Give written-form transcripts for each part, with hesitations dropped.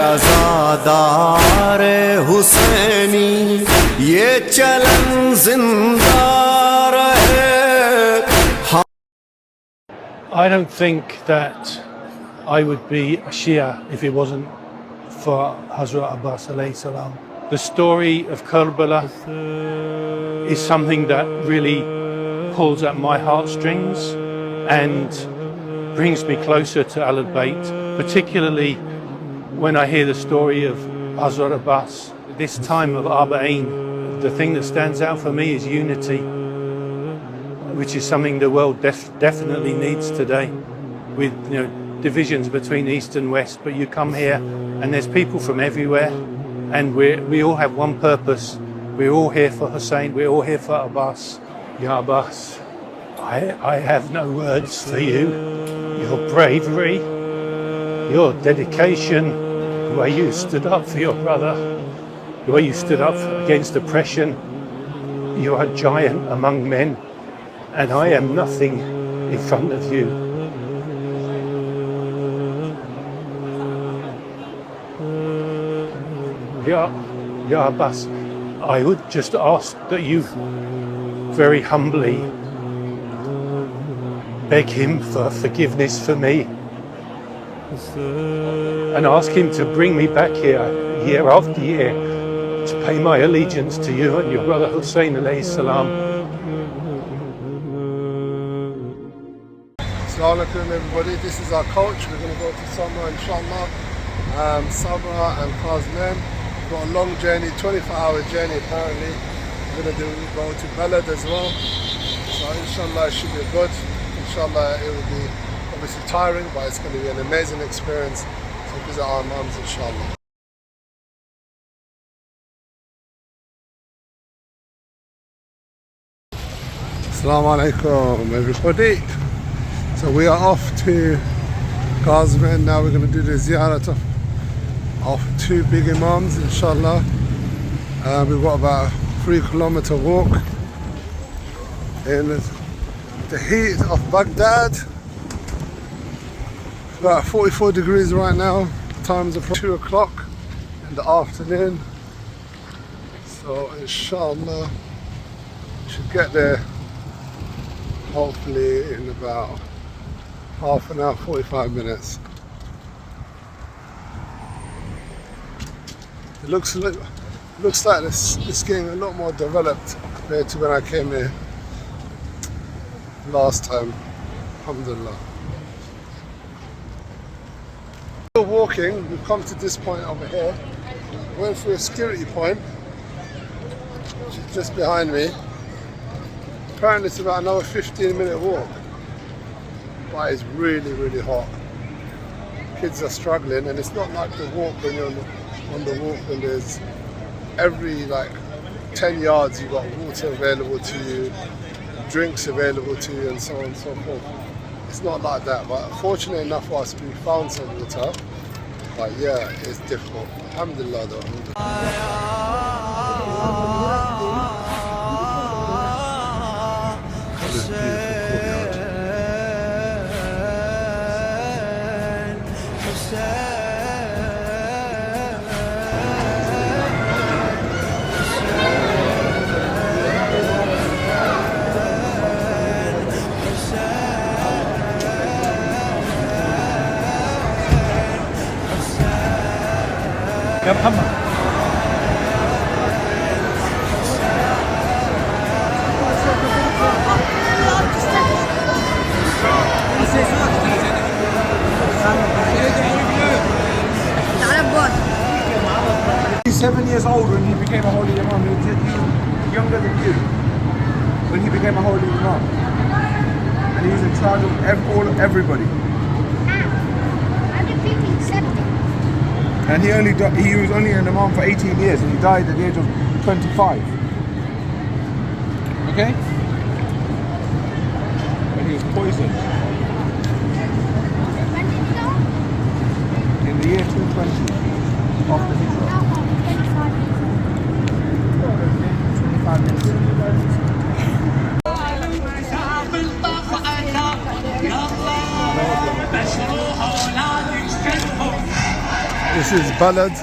आज़ादार हुसैनी ये चलन जिंदा रहे। I don't think that I would be a Shia if it wasn't for Hazrat Abbas alayhi salam. The story of Karbala is something that really pulls at my heartstrings and brings me closer to Al-Bayt, particularly when I hear the story of Hazrat Abbas. This time of Arbaeen, the thing that stands out for me is unity, which is something the world definitely needs today, with divisions between East and West. But you come here and there's people from everywhere, and we all have one purpose. We're all here for Hussein, we're all here for Abbas. Ya Abbas, I have no words for you. Your bravery, your dedication, the way you stood up for your brother, the way you stood up against oppression. You are a giant among men, and I am nothing in front of you. Ya Abbas, I would just ask that you very humbly beg him for forgiveness for me, and ask him to bring me back here year after year to pay my allegiance to you and your brother Hussein alayhi salam. Assalamu alaikum everybody, this is our coach. We're going to go to Sabra inshallah. Sabra and Arbaeen. We've got a long journey, 24-hour journey apparently. We're going to go to Balad as well. So inshallah it should be good. Inshallah it will be obviously tiring, but it's going to be an amazing experience to visit our imams inshallah. Assalamu alaikum everybody. So we are off to Arbaeen now. We're going to do the Ziarat of two big imams inshallah. We've got about a 3-kilometer walk in the heat of Baghdad. About 44 degrees right now. Time's approaching 2 o'clock in the afternoon. So inshallah should get there hopefully in about half an hour, 45 minutes. It looks like it's getting a lot more developed compared to when I came here last time. Alhamdulillah. Still walking, we've come to this point over here. Went through a security point, which is just behind me. Apparently it's about another 15-minute walk. But it's really, really hot. Kids are struggling, and it's not like the walk when you're on the walk when there's every 10 yards you've got water available to you, drinks available to you, and so on and so forth. It's not like that, but fortunate enough for us, we found some water. But yeah, it's difficult. Alhamdulillah though. Ya Muhammad. He's 7 years old when he became a holy imam. He was younger than you when he became a holy imam. And he was in charge of everybody. And he was only an imam for 18 years, and he died at the age of 25. Okay? And he was poisoned. In the year 220 of the Hijrah. 25 minutes. This is Ballad.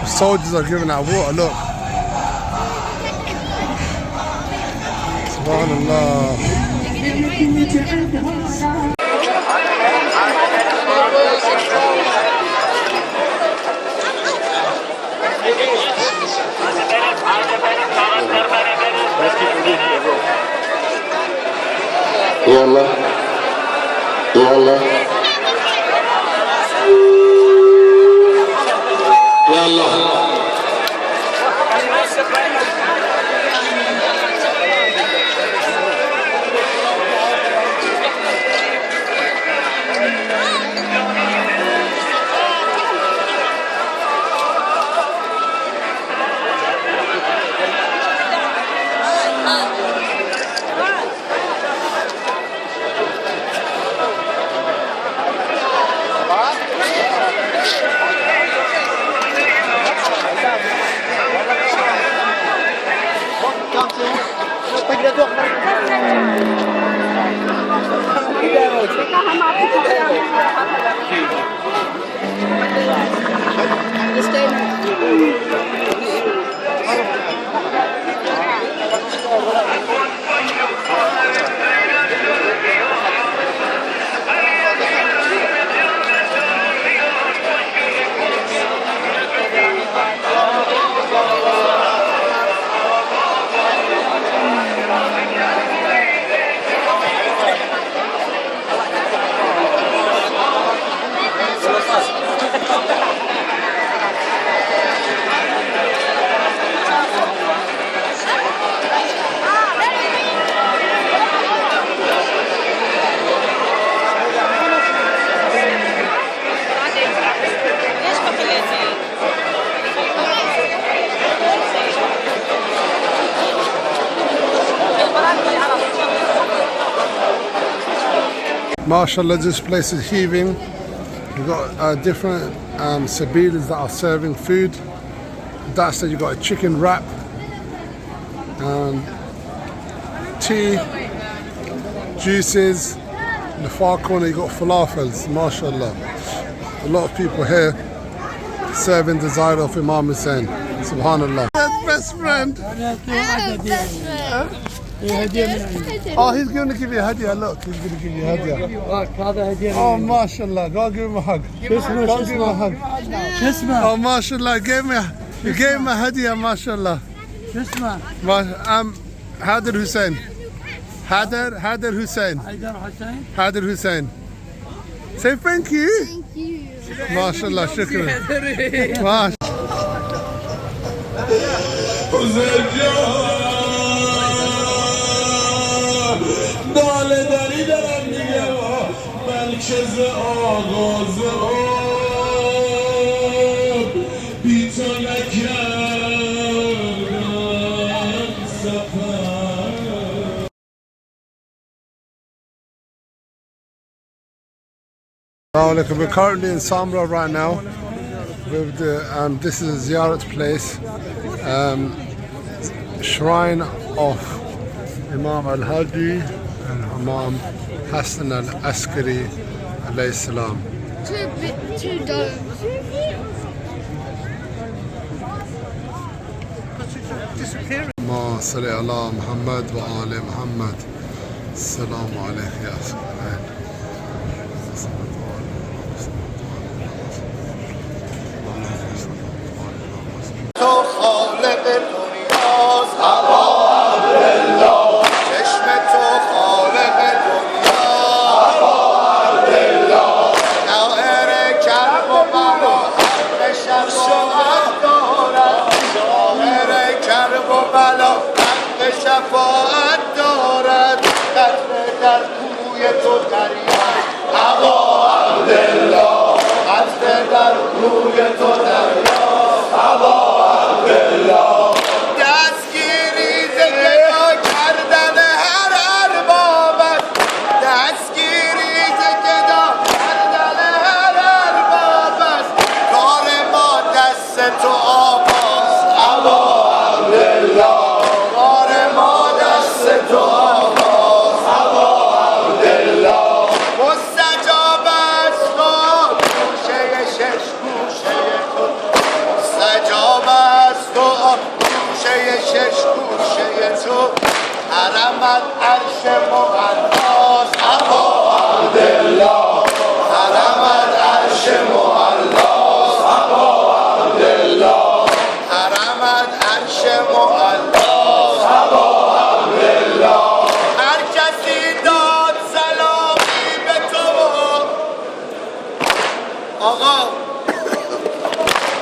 Soldiers are giving out water, look. Subhanallah. يلا يلا يلا MashaAllah, this place is heaving. You've got different sabilas that are serving food. That's that you've got a chicken wrap, tea, juices. In the far corner you've got falafels, MashaAllah. A lot of people here serving the Ziarat of Imam Hussain. Subhanallah. Best friend. Oh, he's going to give you a hadiyah. Look, he's going to give you a hadiyah. Oh, mashallah. Go give him a hug. Go give him a hug. Oh, mashallah. You gave him a hadiyah, mashallah. Hader Hussain. Hader Hussain. Hader Hussain. Say thank you. Thank you. Mashallah, shukran. ناله داری دارم دیگه مرکز آغاز آب بی تو نکردم سفر. We're currently in Samra right now. With the, this is a Ziarat place, shrine of Imam al-Hadi and Imam Hussain al-Askari alayhi salam. Two domes. Ma salli ala Muhammad wa ali Muhammad. Assalamu alaykum ya Subhan. تو خالق دنیاست هوا عبدالله چشم تو خالق دنیا هوا عبدالله جواهر کرب و بلا حق شفاعت دارد جواهر کرب و بلا حق شفاعت دارد قطره در کوی تو دریا هوا عبدالله قطره در کوی تو دریا هوا دستگیری زگدا کردن هر اربابت دستگیری زگدا کردن هر اربابت کار تو آواز هوا عبدالله بار ما دست تو آواز هوا عبدالله مستجاب است تو گوشه شش گوشه تو مستجاب است تو گوشه شش گوشه تو حرمت عرش مقدس هوا عبدالله حرمت عرش مقدس هوا عبدالله حرمت عرش مقدس هوا عبدالله هر کسی داد سلامی به تو آقا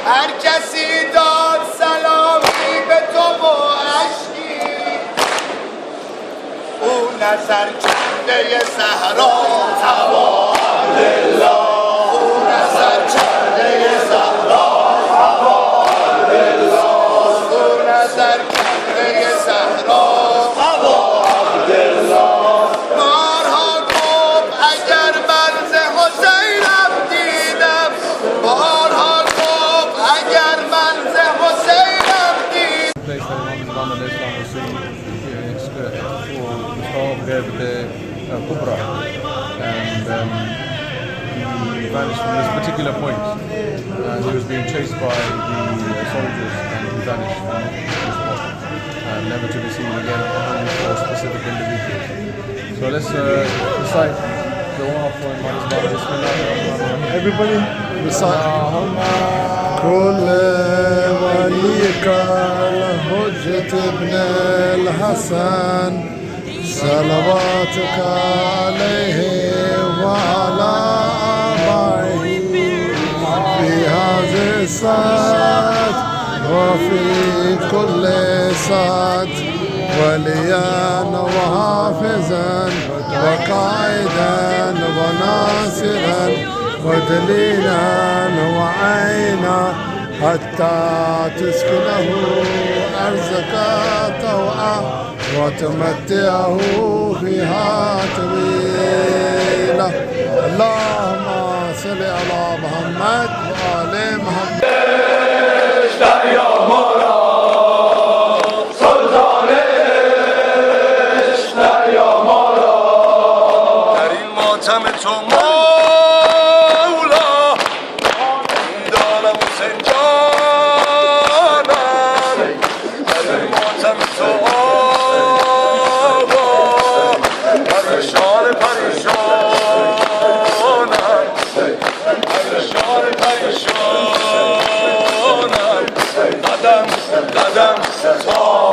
هر کسی داد سلامی به تو و عشقی او نظر کرده زهرا هوا عبدالله او نظر کرده زهرا هوا عبدالله او نظر کرده زهرا هوا عبدالله بارها گفت اگر مرز حسینم دیدم بارها گفت اگر مرز حسینم دیدم place that Imam Islam was saying for revered Kubra, and he vanished from this particular point, and he was being chased by the soldiers, and he vanished from this spot, never to be seen again, only for specific individuals. So let's recite the one for Imam Islam. Bismillah. Everybody recite. كل وليك الحجة ابن الحسن صلواتك عليه وعلى آبائه في هذه الساعة وفي كل ساعة وليا وحافظا وقائدا وناصرا ودليلا وعينا حتى تسكنه أرزك طوعا وتمتعه فيها طويلا اللهم صل على محمد وآل محمد در این ماتم تو مولا دارم حسین جانم در این ماتم تو آقا پریشان پریشانم پریشان پریشانم قدم قدم تا